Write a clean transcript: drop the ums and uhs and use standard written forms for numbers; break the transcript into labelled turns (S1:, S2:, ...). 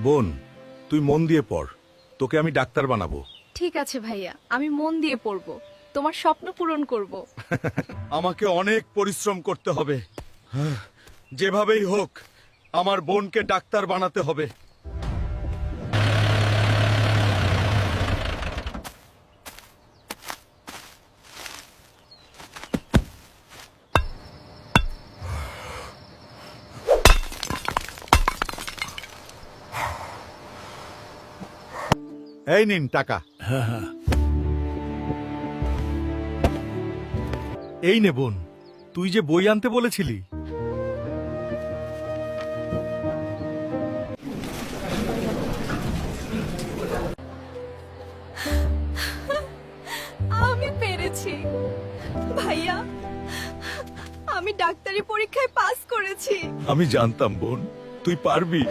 S1: বোন, তুই মন দিয়ে পড়, তোকে আমি ডাক্তার বানাবো।
S2: ঠিক আছে ভাইয়া, আমি মন দিয়ে পড়ব, তোমার স্বপ্ন পূরণ করব।
S1: আমাকে অনেক পরিশ্রম করতে হবে, যেভাবেই হোক আমার বোনকে ডাক্তার বানাতে হবে। এই নিন টাকা। এই নে বোন, তুই যে বই আনতে বলেছিলি।
S2: আমি পেরেছি ভাইয়া, আমি ডাক্তারি পরীক্ষায় পাস করেছি।
S1: আমি জানতাম বোন, তুই পারবি।